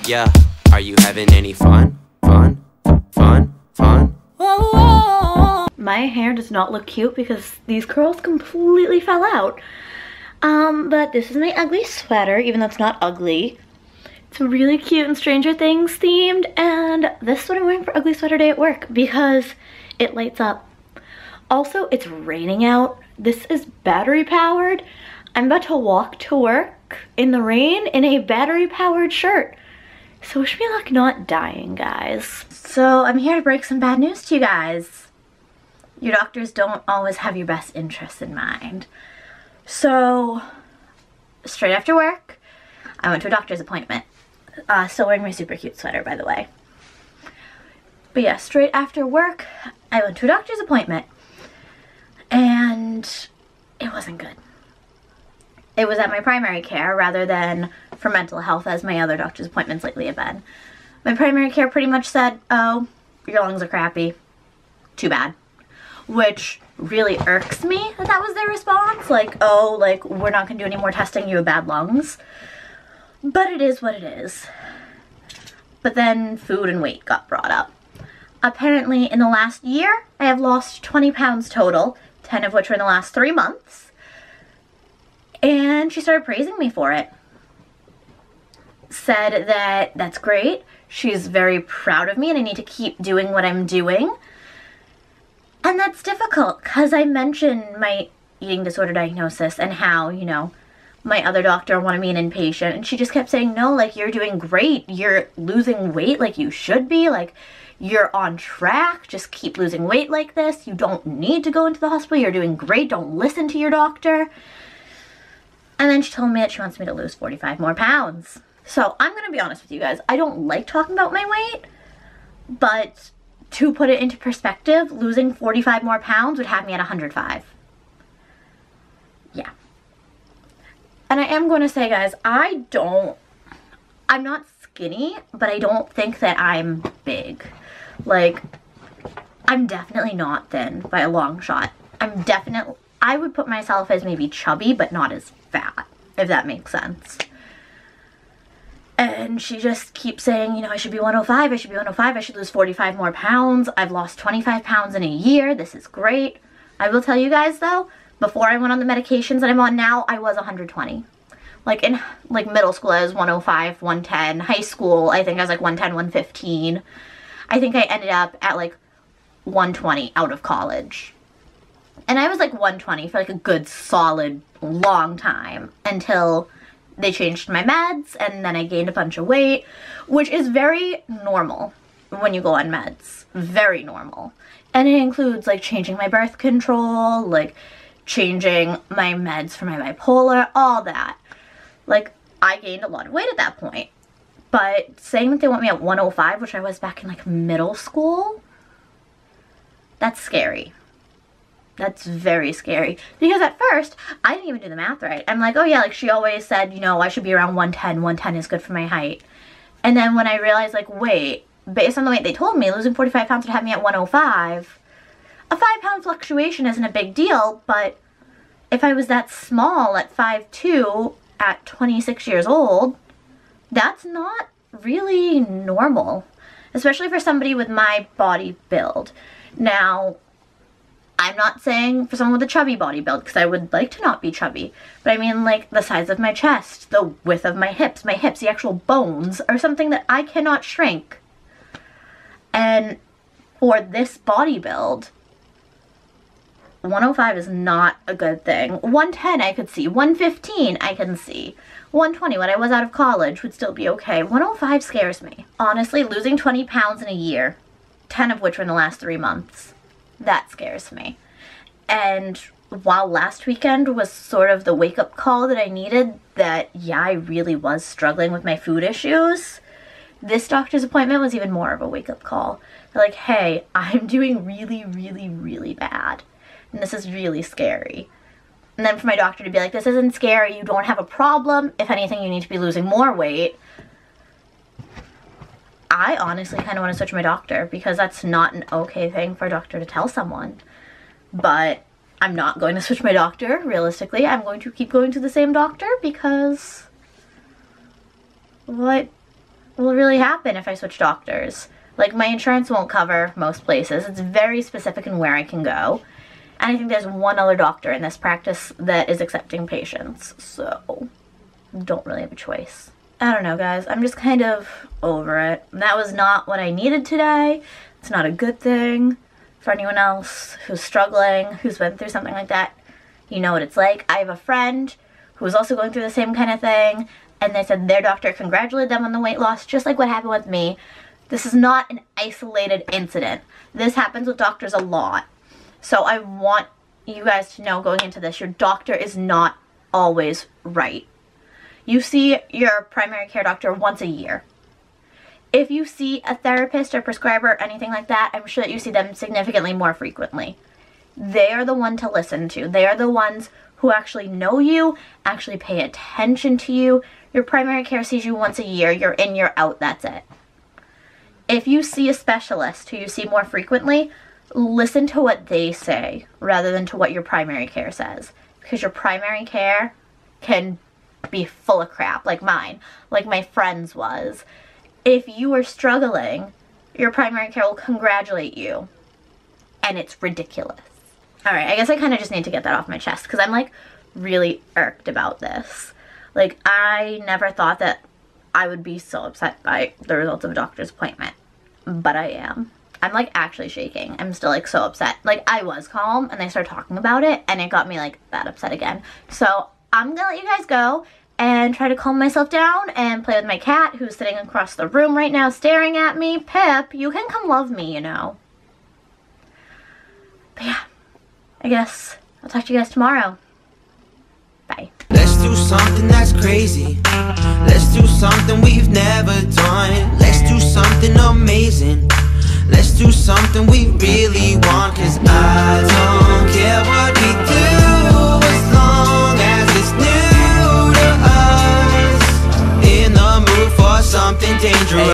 Yeah, are you having any fun? Fun? My hair does not look cute because these curls completely fell out. But this is my ugly sweater, even though it's not ugly. It's really cute and Stranger Things themed, and this is what I'm wearing for Ugly Sweater Day at work because it lights up. Also, it's raining out. This is battery powered. I'm about to walk to work in the rain in a battery powered shirt. So wish me luck not dying, guys. So I'm here to break some bad news to you guys. Your doctors don't always have your best interests in mind. So straight after work, I went to a doctor's appointment. Still wearing my super cute sweater, by the way. But yeah, straight after work, I went to a doctor's appointment. And it wasn't good. It was at my primary care rather than for mental health as my other doctor's appointments lately have been. My primary care pretty much said, oh, your lungs are crappy. Too bad. Which really irks me that was their response. Like, oh, like, we're not going to do any more testing, you have bad lungs. But it is what it is. But then food and weight got brought up. Apparently in the last year, I have lost 20 pounds total, 10 of which were in the last 3 months. And she started praising me for it. Said that that's great. She's very proud of me and I need to keep doing what I'm doing. And that's difficult because I mentioned my eating disorder diagnosis and how, you know, my other doctor wanted me an inpatient, and she just kept saying, no, like, you're doing great. You're losing weight like you should be. Like, you're on track. Just keep losing weight like this. You don't need to go into the hospital. You're doing great. Don't listen to your doctor. And then she told me that she wants me to lose 45 more pounds. So I'm going to be honest with you guys. I don't like talking about my weight, but to put it into perspective, losing 45 more pounds would have me at 105. Yeah. And I am going to say, guys, I'm not skinny, but I don't think that I'm big. Like, I'm definitely not thin by a long shot. I would put myself as maybe chubby, but not as fat, if that makes sense. And she just keeps saying, you know, I should be 105, I should be 105, I should lose 45 more pounds. I've lost 25 pounds in a year. This is great. I will tell you guys, though, before I went on the medications that I'm on now, I was 120. Like, in middle school, I was 105, 110. High school, I think I was like 110, 115. I think I ended up at like 120 out of college. And I was like 120 for like a good solid long time until they changed my meds, and then I gained a bunch of weight, which is very normal when you go on meds. Very normal. And it includes like changing my birth control, like changing my meds for my bipolar, all that. Like, I gained a lot of weight at that point. But saying that they want me at 105, which I was back in like middle school, that's scary. That's very scary. Because at first, I didn't even do the math right. I'm like, oh yeah, like she always said, you know, I should be around 110. 110 is good for my height. And then when I realized, like, wait, based on the weight they told me, losing 45 pounds would have me at 105. A 5-pound fluctuation isn't a big deal, but if I was that small at 5'2", at 26 years old, that's not really normal. Especially for somebody with my body build. Now, I'm not saying for someone with a chubby body build, because I would like to not be chubby. But I mean, like, the size of my chest, the width of my hips, the actual bones are something that I cannot shrink. And for this body build, 105 is not a good thing. 110 I could see. 115 I can see. 120 when I was out of college would still be okay. 105 scares me. Honestly, losing 20 pounds in a year, 10 of which were in the last 3 months, that scares me. And while last weekend was sort of the wake-up call that I needed, that yeah, I really was struggling with my food issues, this doctor's appointment was even more of a wake-up call. They're like, hey, I'm doing really, really, really bad. And this is really scary. And then for my doctor to be like, this isn't scary, you don't have a problem. If anything, you need to be losing more weight. I honestly kind of want to switch my doctor because that's not an okay thing for a doctor to tell someone. but I'm not going to switch my doctor. Realistically, I'm going to keep going to the same doctor because what will really happen if I switch doctors? Like, my insurance won't cover most places. It's very specific in where I can go. And I think there's one other doctor in this practice that is accepting patients, so don't really have a choice. I don't know, guys. I'm just kind of over it. That was not what I needed today. It's not a good thing. For anyone else who's struggling, who's been through something like that, you know what it's like. I have a friend who was also going through the same kind of thing, and they said their doctor congratulated them on the weight loss, just like what happened with me. This is not an isolated incident. This happens with doctors a lot. So I want you guys to know going into this, your doctor is not always right. You see your primary care doctor once a year. If you see a therapist or prescriber or anything like that, I'm sure that you see them significantly more frequently. They are the one to listen to. They are the ones who actually know you, actually pay attention to you. Your primary care sees you once a year. You're in, you're out, that's it. If you see a specialist who you see more frequently, listen to what they say rather than to what your primary care says. Because your primary care can be full of crap, like mine, like my friend's was. If you are struggling, your primary care will congratulate you. And it's ridiculous. Alright, I guess I kind of just need to get that off my chest because I'm like really irked about this. Like, I never thought that I would be so upset by the results of a doctor's appointment. But I am. I'm like actually shaking. I'm still like so upset. Like, I was calm and they started talking about it and it got me like that upset again. So I'm gonna let you guys go and try to calm myself down and play with my cat who's sitting across the room right now staring at me. Pip, you can come love me, you know. But yeah, I guess I'll talk to you guys tomorrow. Bye. Let's do something that's crazy. Let's do something we've never done. Let's do something amazing. Let's do something we really want. 'Cause I don't care what we do as long as it's new to us. In the mood for something dangerous.